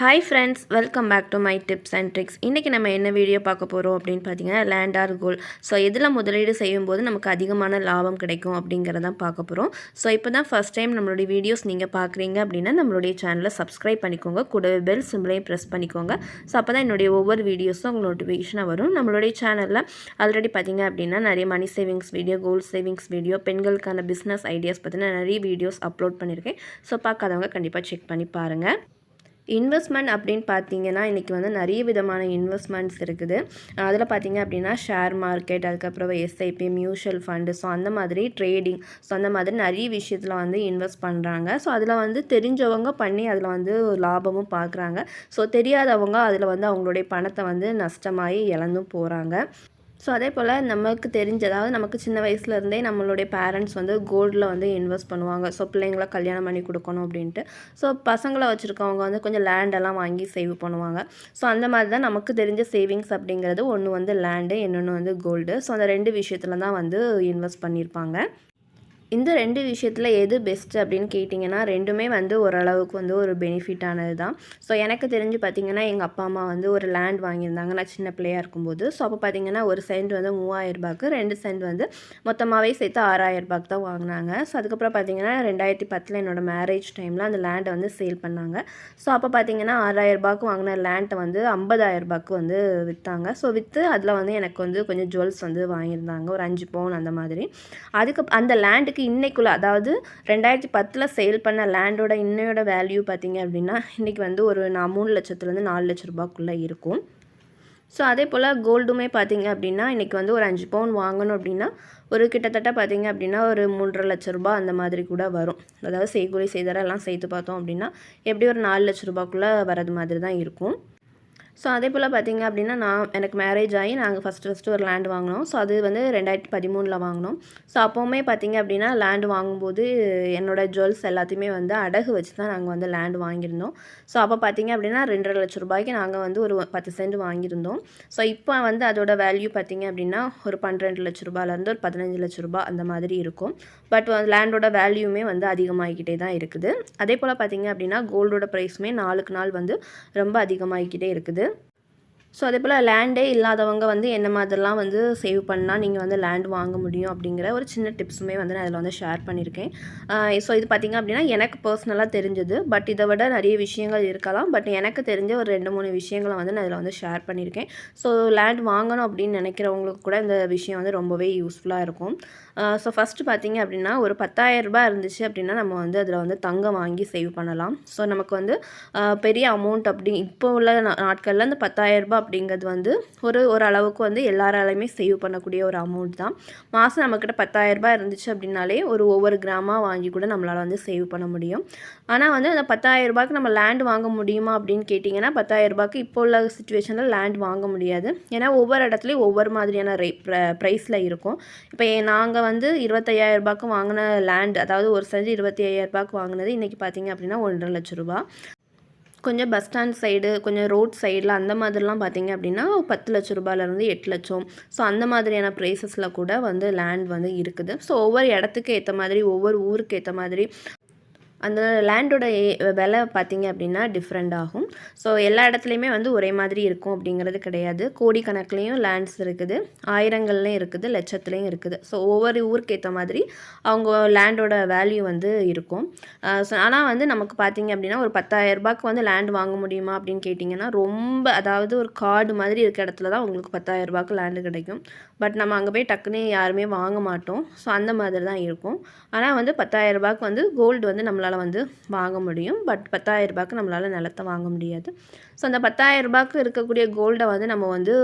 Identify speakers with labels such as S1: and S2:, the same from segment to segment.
S1: Hi friends, welcome back to my tips and tricks. இன்றைக்கி நம்ம என்ன வீடியோ பார்க்க போகிறோம் அப்படின்னு பார்த்தீங்கன்னா, லேண்ட் ஆர் கோல்ட். ஸோ இதில் முதலீடு செய்யும்போது நமக்கு அதிகமான லாபம் கிடைக்கும் அப்படிங்கிறதான் பார்க்க போகிறோம். ஸோ இப்போ தான் ஃபஸ்ட் டைம் நம்மளுடைய வீடியோஸ் நீங்கள் பார்க்குறீங்க அப்படின்னா நம்மளுடைய சேனலை சப்ஸ்கிரைப் பண்ணிக்கோங்க, கூடவே பெல் சிம்பிளையும் ப்ரெஸ் பண்ணிக்கோங்க. ஸோ அப்போ தான் என்னுடைய ஒவ்வொரு வீடியோஸும் உங்களுக்கு நோட்டிஃபிகேஷனாக வரும். நம்மளுடைய சேனலில் ஆல்ரெடி பார்த்தீங்க அப்படின்னா நிறைய money savings video, gold savings video, பெண்களுக்கான பிஸ்னஸ் ஐடியாஸ் பற்றின நிறைய வீடியோஸ் அப்லோட் பண்ணியிருக்கேன். ஸோ பார்க்காதவங்க கண்டிப்பாக செக் பண்ணி பாருங்கள். இன்வெஸ்ட்மெண்ட் அப்படின்னு பார்த்தீங்கன்னா இன்றைக்கி வந்து நிறைய விதமான இன்வெஸ்ட்மெண்ட்ஸ் இருக்குது. அதில் பார்த்தீங்க அப்படின்னா ஷேர் மார்க்கெட், அதுக்கப்புறம் எஸ்ஐபி, மியூச்சுவல் ஃபண்டு, ஸோ அந்த மாதிரி ட்ரேடிங், ஸோ அந்த மாதிரி நிறைய விஷயத்தில் வந்து இன்வெஸ்ட் பண்ணுறாங்க. ஸோ அதில் வந்து தெரிஞ்சவங்க பண்ணி அதில் வந்து லாபமும் பார்க்குறாங்க. ஸோ தெரியாதவங்க அதில் வந்து அவங்களுடைய பணத்தை வந்து நஷ்டமாகி இழந்தும் போகிறாங்க. ஸோ அதே போல் நமக்கு தெரிஞ்ச, அதாவது நமக்கு சின்ன வயசுலேருந்தே நம்மளுடைய பேரண்ட்ஸ் வந்து கோல்டில் வந்து இன்வெஸ்ட் பண்ணுவாங்க. ஸோ பிள்ளைங்கள கல்யாணம் பண்ணி கொடுக்கணும் அப்படின்ட்டு. ஸோ பசங்களை வச்சுருக்கவங்க வந்து கொஞ்சம் லேண்டெல்லாம் வாங்கி சேவ் பண்ணுவாங்க. ஸோ அந்த மாதிரி தான் நமக்கு தெரிஞ்ச சேவிங்ஸ் அப்படிங்கிறது ஒன்று வந்து லேண்டு, இன்னொன்று வந்து கோல்டு. ஸோ அந்த ரெண்டு விஷயத்தில் தான் வந்து இன்வெஸ்ட் பண்ணியிருப்பாங்க. இந்த ரெண்டு விஷயத்தில் எது பெஸ்ட்டு அப்படின்னு கேட்டிங்கன்னா ரெண்டுமே வந்து ஓரளவுக்கு வந்து ஒரு பெனிஃபிட்டானது தான். ஸோ எனக்கு தெரிஞ்சு பார்த்திங்கன்னா எங்கள் அப்பா அம்மா வந்து ஒரு லேண்ட் வாங்கியிருந்தாங்க நான் சின்ன பிள்ளையாக இருக்கும்போது. ஸோ அப்போ பார்த்திங்கன்னா ஒரு சென்ட் வந்து 3000 2 சென்ட் வந்து மொத்தமாகவே சேர்த்து 6000 தான் வாங்கினாங்க. ஸோ அதுக்கப்புறம் பார்த்திங்கன்னா 2010 என்னோடய மேரேஜ் டைமில் அந்த லேண்டை வந்து சேல் பண்ணாங்க. ஸோ அப்போ பார்த்திங்கன்னா 6000 வாங்கின லேண்டை வந்து 50,000 வந்து விற்றாங்க. ஸோ விற்று அதில் வந்து எனக்கு வந்து கொஞ்சம் ஜுவல்ஸ் வந்து வாங்கியிருந்தாங்க, ஒரு 5 பவுன் அந்த மாதிரி. அதுக்கு அந்த லேண்டுக்கு இன்னைக்குள்ள, அதாவது 2010 சேல் பண்ண லேண்டோட இன்னையோட வேல்யூ பார்த்தீங்க அப்படின்னா இன்றைக்கி வந்து ஒரு 3 லட்சத்துலேருந்து 4 லட்ச ரூபாய்க்குள்ளே இருக்கும். ஸோ அதே போல் கோல்டுமே பார்த்தீங்க அப்படின்னா இன்றைக்கி வந்து ஒரு 5 பவுன் வாங்கணும் அப்படின்னா ஒரு கிட்டத்தட்ட பார்த்தீங்க அப்படின்னா ஒரு 3.5 லட்ச ரூபா அந்த மாதிரி கூட வரும். அதாவது செய்கூலி செய்தாரம் எல்லாம் சேர்த்து பார்த்தோம் அப்படின்னா எப்படி ஒரு 4 லட்ச ரூபாய்க்குள்ளே வரது மாதிரி தான் இருக்கும். ஸோ அதே போல் பார்த்திங்க அப்படின்னா எனக்கு மேரேஜ் ஆகி நாங்கள் ஃபஸ்ட்டு ஒரு லேண்ட் வாங்கினோம். ஸோ அது வந்து 2013 வாங்கினோம். ஸோ அப்போவுமே பார்த்திங்க அப்படின்னா லேண்டு வாங்கும்போது என்னோடய ஜுவல்ஸ் எல்லாத்தையுமே வந்து அடகு வச்சு தான் நாங்கள் வந்து லேண்டு வாங்கியிருந்தோம். ஸோ அப்போ பார்த்திங்க அப்படின்னா 2.5 லட்ச ரூபாய்க்கு நாங்கள் வந்து ஒரு 10 சென்ட் வாங்கியிருந்தோம். ஸோ இப்போ வந்து அதோட வேல்யூ பார்த்திங்க அப்படின்னா ஒரு 12 லட்ச ரூபாயிலேருந்து ஒரு 15 லட்ச ரூபா அந்த மாதிரி இருக்கும். பட் லேண்டோட வேல்யூமே வந்து அதிகமாகிக்கிட்டே தான் இருக்குது. அதே போல் பார்த்திங்க அப்படின்னா கோல்டோட ப்ரைஸுமே நாளுக்கு நாள் வந்து ரொம்ப அதிகமாகிக்கிட்டே இருக்குது. ஸோ அதே போல் லேண்டே இல்லாதவங்க வந்து என்ன மாதிரிலாம் வந்து சேவ் பண்ணால் நீங்கள் வந்து லேண்ட் வாங்க முடியும் அப்படிங்கிற ஒரு சின்ன டிப்ஸுமே வந்து நான் அதில் வந்து ஷேர் பண்ணியிருக்கேன். ஸோ இது பார்த்திங்க அப்படின்னா எனக்கு பர்சனலாக தெரிஞ்சது. பட் இதை விட நிறைய விஷயங்கள் இருக்கலாம். பட் எனக்கு தெரிஞ்ச ஒரு 2-3 விஷயங்களை வந்து நான் இதில் வந்து ஷேர் பண்ணியிருக்கேன். ஸோ லேண்ட் வாங்கணும் அப்படின்னு நினைக்கிறவங்களுக்கு கூட இந்த விஷயம் வந்து ரொம்பவே யூஸ்ஃபுல்லாக இருக்கும். ஸோ ஃபஸ்ட்டு பார்த்திங்க அப்படின்னா ஒரு 10,000 இருந்துச்சு அப்படின்னா நம்ம வந்து அதில் வந்து தங்கம் வாங்கி சேவ் பண்ணலாம். ஸோ நமக்கு வந்து பெரிய அமௌண்ட் அப்படி இப்போ உள்ள நாட்களில் இந்த 10,000 அப்படிங்கிறது வந்து ஒரு அளவுக்கு வந்து எல்லாராலையுமே சேவ் பண்ணக்கூடிய ஒரு அமௌண்ட் தான். மாதம் நம்மக்கிட்ட 10,000 இருந்துச்சு அப்படின்னாலே ஒவ்வொரு கிராமாக வாங்கி கூட நம்மளால் வந்து சேவ் பண்ண முடியும். ஆனால் வந்து அந்த 10,000 நம்ம லேண்ட் வாங்க முடியுமா அப்படின்னு கேட்டிங்கன்னா 10,000 இப்போ உள்ள சுச்சுவேஷனில் லேண்ட் வாங்க முடியாது. ஏன்னா ஒவ்வொரு இடத்துலையும் ஒவ்வொரு மாதிரியான ப்ரைஸில் இருக்கும். இப்போ நாங்கள் வந்து 25,000 வாங்கின லேண்ட், அதாவது ஒரு சென்ட் 25,000 வாங்கினது இன்றைக்கி பார்த்திங்க அப்படின்னா 1.5 லட்ச ரூபா. கொஞ்சம் பஸ் ஸ்டாண்ட் சைடு, கொஞ்சம் ரோட் சைடில் அந்த மாதிரிலாம் பார்த்திங்க அப்படின்னா 10 லட்ச ரூபாயிலேருந்து 8 லட்சம். ஸோ அந்த மாதிரியான ப்ரைஸஸில் கூட வந்து லேண்ட் வந்து இருக்குது. ஸோ ஒவ்வொரு இடத்துக்கு ஏற்ற மாதிரி, ஒவ்வொரு ஊருக்கு ஏற்ற மாதிரி அந்த லேண்டோட விலை பார்த்திங்க அப்படின்னா டிஃப்ரெண்ட் ஆகும். ஸோ எல்லா இடத்துலையுமே வந்து ஒரே மாதிரி இருக்கும் அப்படிங்கிறது கிடையாது. கோடிக்கணக்குலேயும் லேண்ட்ஸ் இருக்குது, ஆயிரங்கள்லேயும் இருக்குது, லட்சத்துலேயும் இருக்குது. ஸோ ஒவ்வொரு ஊருக்கு ஏற்ற மாதிரி அவங்க லேண்டோட வேல்யூ வந்து இருக்கும். ஸோ ஆனால் வந்து நமக்கு பார்த்திங்க அப்படின்னா ஒரு 10,000 வந்து லேண்ட் வாங்க முடியுமா அப்படின்னு கேட்டிங்கன்னா ரொம்ப, அதாவது ஒரு காடு மாதிரி இருக்க இடத்துல தான் உங்களுக்கு 10,000 லேண்டு கிடைக்கும். பட் நம்ம அங்கே போய் டக்குன்னு யாருமே வாங்க மாட்டோம். ஸோ அந்த மாதிரி தான் இருக்கும். ஆனால் வந்து 10,000 வந்து கோல்டு வந்து நம்மளால் வந்து வாங்க முடியும். பட் 10,000 நம்மளால் நிலத்தை வாங்க முடியாது. ஸோ அந்த 10,000 இருக்கக்கூடிய கோல்டை வந்து நம்ம வந்து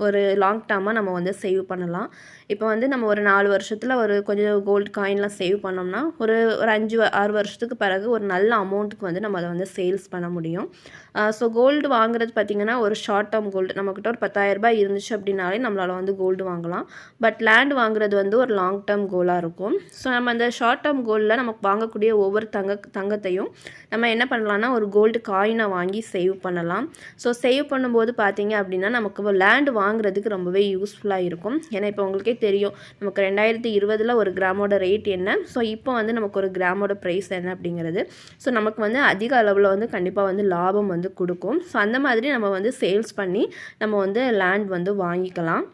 S1: ஒரு லாங் டேர்மாக நம்ம வந்து சேவ் பண்ணலாம். இப்போ வந்து நம்ம ஒரு 4 வருஷத்தில் ஒரு கொஞ்சம் கோல்டு காயின்லாம் சேவ் பண்ணோம்னா ஒரு 5-6 வருஷத்துக்கு பிறகு ஒரு நல்ல அமௌண்ட்டுக்கு வந்து நம்ம அதை வந்து சேல்ஸ் பண்ண முடியும். ஸோ கோல்டு வாங்குறது பார்த்திங்கன்னா ஒரு ஷார்ட் டேர்ம் கோல்டு, நம்மக்கிட்ட ஒரு 10,000 இருந்துச்சு அப்படின்னாலே நம்மளால் வந்து கோல்டு வாங்கலாம். பட் லேண்ட் வாங்குறது வந்து ஒரு லாங் டேர்ம் கோலாக இருக்கும். ஸோ நம்ம அந்த ஷார்ட் டேர்ம் கோல்டில் நமக்கு வாங்கக்கூடிய ஒவ்வொரு தங்கத்தையும் நம்ம என்ன பண்ணலாம்னா ஒரு கோல்டு காயினை வாங்கி சேவ் பண்ணலாம். ஸோ சேவ் பண்ணும்போது பார்த்திங்க அப்படின்னா நமக்கு லேண்டு வாங்குறதுக்கு ரொம்பவே யூஸ்ஃபுல்லாக இருக்கும். ஏன்னா இப்போ உங்களுக்கே தெரியும் நமக்கு 2020 ஒரு கிராமோட ரேட் என்ன, ஸோ இப்போ வந்து நமக்கு ஒரு கிராமோட ப்ரைஸ் என்ன அப்படிங்கிறது. ஸோ நமக்கு வந்து அதிக அளவில் வந்து கண்டிப்பாக வந்து லாபம் வந்து கொடுக்கும். ஸோ அந்த மாதிரி நம்ம வந்து சேல்ஸ் பண்ணி நம்ம வந்து லேண்ட் வந்து வாங்கிக்கலாம்.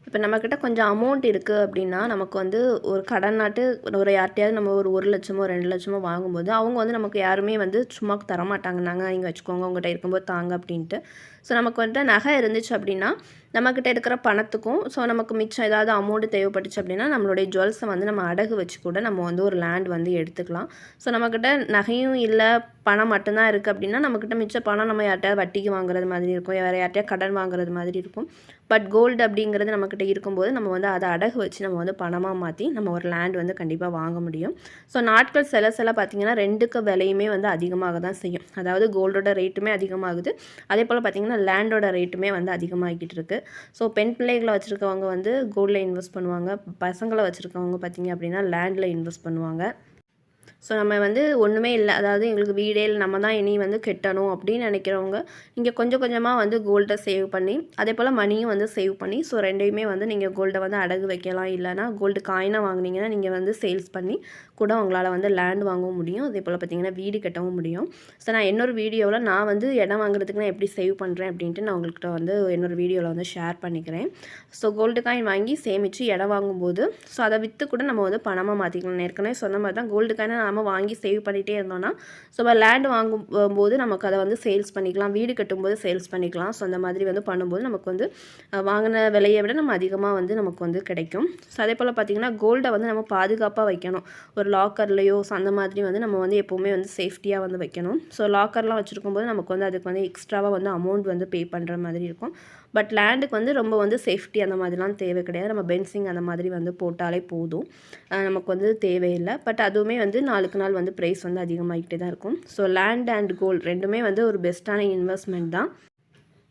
S1: இப்போ நம்மக்கிட்ட கொஞ்சம் அமௌண்ட் இருக்குது அப்படின்னா நமக்கு வந்து ஒரு கடன் நாட்டு ஒரு யார்ட்டையாவது நம்ம ஒரு 1,00,000 2,00,000 வாங்கும்போது அவங்க வந்து நமக்கு யாருமே வந்து சும்மா தரமாட்டாங்க. நாங்கள் நீங்கள் வச்சுக்கோங்க உங்கள்கிட்ட இருக்கும்போது தாங்க அப்படின்ட்டு. ஸோ நமக்கு வந்துட்டு நகை இருந்துச்சு அப்படின்னா நம்மக்கிட்ட இருக்கிற பணத்துக்கும் ஸோ நமக்கு மிச்சம் ஏதாவது அமௌண்ட் தேவைப்பட்டுச்சு அப்படின்னா நம்மளுடைய ஜுவல்ஸை வந்து நம்ம அடகு வச்சு கூட நம்ம வந்து ஒரு லேண்ட் வந்து எடுத்துக்கலாம். ஸோ நம்மக்கிட்ட நகையும் இல்லை பணம் மட்டும்தான் இருக்குது அப்படின்னா நம்மக்கிட்ட மிச்ச பணம் நம்ம யார்ட்டையாவது வட்டிக்கு வாங்குறது மாதிரி இருக்கும், வேறு யார்ட்டையா கடன் வாங்குறது மாதிரி இருக்கும். பட் கோல்டு அப்படிங்கிறது நம்மக்கிட்ட இருக்கும்போது நம்ம வந்து அதை அடகு வச்சு நம்ம வந்து பணமாக மாற்றி நம்ம ஒரு லேண்ட் வந்து கண்டிப்பாக வாங்க முடியும். ஸோ நாட்கள் சில பார்த்திங்கன்னா ரெண்டுக்கு விலையுமே வந்து அதிகமாக தான் செய்யும். அதாவது கோல்டோட ரேட்டுமே அதிகமாகுது, அதே போல் பார்த்திங்கன்னா லேண்டோட ரேட்டுமே வந்து அதிகமாகிட்டு இருக்குது. ஸோ பெண் பிள்ளைகளை வச்சுருக்கவங்க வந்து கோல்டில் இன்வெஸ்ட் பண்ணுவாங்க, பசங்களை வச்சுருக்கவங்க பார்த்திங்க அப்படின்னா லேண்டில் இன்வெஸ்ட் பண்ணுவாங்க. ஸோ நம்ம வந்து ஒன்றுமே இல்லை, அதாவது எங்களுக்கு வீடே இல்லை நம்ம தான் இனி வந்து கெட்டணும் அப்படின்னு நினைக்கிறவங்க இங்கே கொஞ்சம் கொஞ்சமாக வந்து கோல்டை சேவ் பண்ணி அதே போல் மணியும் வந்து சேவ் பண்ணி ஸோ ரெண்டையுமே வந்து நீங்கள் கோல்டை வந்து அடகு வைக்கலாம். இல்லைனா கோல்டு காயினாக வாங்கினீங்கன்னா நீங்கள் வந்து சேல்ஸ் பண்ணி கூட உங்களால் வந்து லேண்ட் வாங்கவும் முடியும், அதே போல் பார்த்திங்கன்னா வீடு கட்டவும் முடியும். ஸோ நான் இன்னொரு வீடியோவில் நான் வந்து இடம் வாங்குறதுக்கு நான் எப்படி சேவ் பண்ணுறேன் அப்படின்ட்டு நான் உங்கள்கிட்ட வந்து இன்னொரு வீடியோவில் வந்து ஷேர் பண்ணிக்கிறேன். ஸோ கோல்டு காயின் வாங்கி சேமித்து இடம் வாங்கும்போது ஸோ அதை விற்று கூட நம்ம வந்து பணமாக மாற்றிக்கலாம். ஏற்கனவே சொன்ன மாதிரி தான் கோல்டு காயினை நம்ம வாங்கி சேவ் பண்ணிகிட்டே இருந்தோம்னா ஸோ நம்ம லேண்ட் வாங்கும்போது நமக்கு அதை வந்து சேல்ஸ் பண்ணிக்கலாம், வீடு கட்டும்போது சேல்ஸ் பண்ணிக்கலாம். ஸோ அந்த மாதிரி வந்து பண்ணும்போது நமக்கு வந்து வாங்கின விலையை விட நம்ம அதிகமாக வந்து நமக்கு வந்து கிடைக்கும். ஸோ அதே போல் பார்த்திங்கன்னா கோல்டை வந்து நம்ம பாதுகாப்பாக வைக்கணும், ஒரு லாக்கர்லேயோ ஸோ அந்த மாதிரி வந்து நம்ம வந்து எப்போவுமே வந்து சேஃப்டியாக வந்து வைக்கணும். ஸோ லாக்கர்லாம் வச்சுருக்கும்போது நமக்கு வந்து அதுக்கு வந்து எக்ஸ்ட்ராவாக வந்து அமௌண்ட் வந்து பே பண்ணுற மாதிரி இருக்கும். பட் லேண்டுக்கு வந்து ரொம்ப வந்து சேஃப்டி அந்த மாதிரிலாம் தேவை கிடையாது, நம்ம பென்சிங் அந்த மாதிரி வந்து போட்டாலே போதும், நமக்கு வந்து தேவையில்லை. பட் அதுவுமே வந்து நாளுக்கு நாள் வந்து ப்ரைஸ் வந்து அதிகமாகிட்டே தான் இருக்கும். ஸோ லேண்ட் அண்ட் கோல்டு ரெண்டுமே வந்து ஒரு பெஸ்ட்டான இன்வெஸ்ட்மெண்ட் தான்.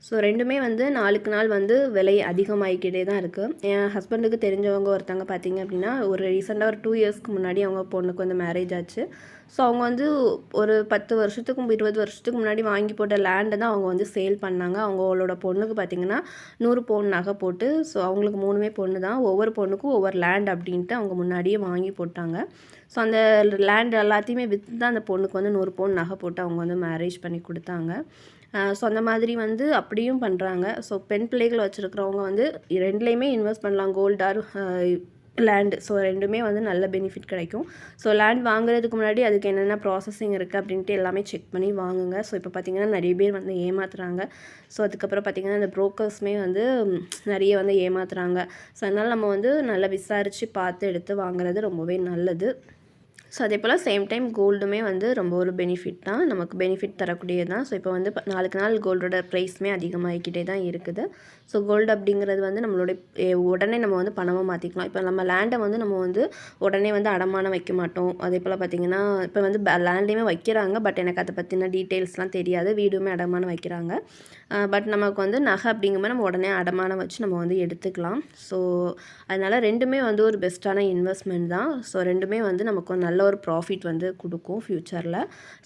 S1: ஸோ ரெண்டுமே வந்து நாளுக்கு நாள் வந்து விலை அதிகமாகிக்கிட்டே தான் இருக்குது. என் ஹஸ்பண்டுக்கு தெரிஞ்சவங்க ஒருத்தவங்க பார்த்திங்க அப்படின்னா ஒரு ரீசெண்டாக ஒரு 2 இயர்ஸ்க்கு முன்னாடி அவங்க பொண்ணுக்கு வந்து மேரேஜ் ஆச்சு. ஸோ அவங்க வந்து ஒரு 10 வருஷத்துக்கும் 20 வருஷத்துக்கு முன்னாடி வாங்கி போட்ட லேண்டை தான் அவங்க வந்து சேல் பண்ணாங்க. அவங்களோட பொண்ணுக்கு பார்த்திங்கன்னா 100 பவுன் நகை போட்டு, ஸோ அவங்களுக்கு 3மே பொண்ணு தான், ஒவ்வொரு பொண்ணுக்கும் ஒவ்வொரு லேண்ட் அப்படின்ட்டு அவங்க முன்னாடியே வாங்கி போட்டாங்க. ஸோ அந்த லேண்ட் எல்லாத்தையுமே விற்று தான் அந்த பொண்ணுக்கு வந்து 100 பவுன் நகை போட்டு அவங்க வந்து மேரேஜ் பண்ணி கொடுத்தாங்க. ஸோ அந்த மாதிரி வந்து அப்படியும் பண்ணுறாங்க. ஸோ பெண் பிள்ளைகள் வச்சுருக்கிறவங்க வந்து ரெண்டுலேயுமே இன்வெஸ்ட் பண்ணலாம், கோல்டு ஆர் லேண்டு. ஸோ ரெண்டுமே வந்து நல்ல பெனிஃபிட் கிடைக்கும். ஸோ லேண்ட் வாங்குறதுக்கு முன்னாடி அதுக்கு என்னென்ன ப்ராசஸிங் இருக்குது அப்படின்ட்டு எல்லாமே செக் பண்ணி வாங்குங்க. ஸோ இப்போ பார்த்திங்கன்னா நிறைய பேர் வந்து ஏமாத்துறாங்க. ஸோ அதுக்கப்புறம் பார்த்திங்கன்னா இந்த ப்ரோக்கர்ஸுமே வந்து நிறைய வந்து ஏமாத்துறாங்க. ஸோ அதனால் நம்ம வந்து நல்லா விசாரித்து பார்த்து எடுத்து வாங்குறது ரொம்பவே நல்லது. ஸோ அதே போல் சேம் டைம் கோல்டுமே வந்து ரொம்ப ஒரு பெனிஃபிட் தான், நமக்கு பெனிஃபிட் தரக்கூடியது தான். ஸோ இப்போ வந்து நாளுக்கு நாள் கோல்டோட ப்ரைஸுமே அதிகமாகிக்கிட்டே தான் இருக்குது. ஸோ கோல்டு அப்படிங்கிறது வந்து நம்மளுடைய உடனே நம்ம வந்து பணமாக மாற்றிக்கலாம். இப்போ நம்ம லேண்டை வந்து நம்ம வந்து உடனே வந்து அடமானம் வைக்க மாட்டோம். அதே போல் பார்த்திங்கன்னா இப்போ வந்து லேண்டையுமே வைக்கிறாங்க, பட் எனக்கு அதை பற்றின டீட்டெயில்ஸ்லாம் தெரியாது, வீடுமே அடமானம் வைக்கிறாங்க. பட் நமக்கு வந்து நகை அப்படிங்கும்போது நம்ம உடனே அடமானம் வச்சு நம்ம வந்து எடுத்துக்கலாம். ஸோ அதனால் ரெண்டுமே வந்து ஒரு பெஸ்ட்டான இன்வெஸ்ட்மெண்ட் தான். ஸோ ரெண்டுமே வந்து நமக்கு நல்ல ஒரு ப்ராஃபிட் வந்து கொடுக்கும் ஃப்யூச்சரில்.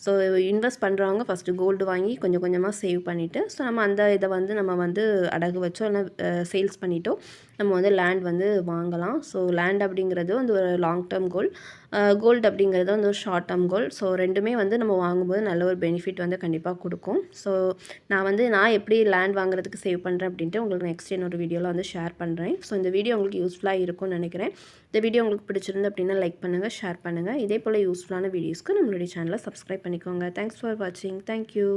S1: ஸோ இன்வெஸ்ட் பண்ணுறவங்க ஃபஸ்ட்டு கோல்டு வாங்கி கொஞ்சம் கொஞ்சமாக சேவ் பண்ணிவிட்டு ஸோ நம்ம அந்த இதை வந்து நம்ம வந்து அடகு வச்சோ இல்லை சேல்ஸ் பண்ணிட்டோ நம்ம வந்து லேண்ட் வந்து வாங்கலாம். ஸோ லேண்ட் அப்படிங்கிறது வந்து ஒரு லாங் டேர்ம் கோல், கோல்டு அப்படிங்கிறது வந்து ஒரு ஷார்ட் டேர்ம் கோல். ஸோ ரெண்டுமே வந்து நம்ம வாங்கும்போது நல்ல ஒரு பெனிஃபிட் வந்து கண்டிப்பாக கொடுக்கும். ஸோ நான் எப்படி லேண்ட் வாங்குறதுக்கு சேவ் பண்ணுறேன் அப்படின்ட்டு உங்களுக்கு நெக்ஸ்ட் இன்னொரு வீடியோவில் வந்து ஷேர் பண்ணுறேன். ஸோ இந்த வீடியோ உங்களுக்கு யூஸ்ஃபுல்லாக இருக்கும்னு நினைக்கிறேன். இந்த வீடியோ உங்களுக்கு பிடிச்சிருந்து அப்படின்னா லைக் பண்ணுங்கள், ஷேர் பண்ணுங்கள். இதே போல் யூஸ்ஃபுல்லான வீடியோஸ்க்கு நம்மளுடைய சேனலை சப்ஸ்கிரைப் பண்ணிக்கோங்க. தேங்க்ஸ் ஃபார் வாட்சிங். தேங்க்யூ.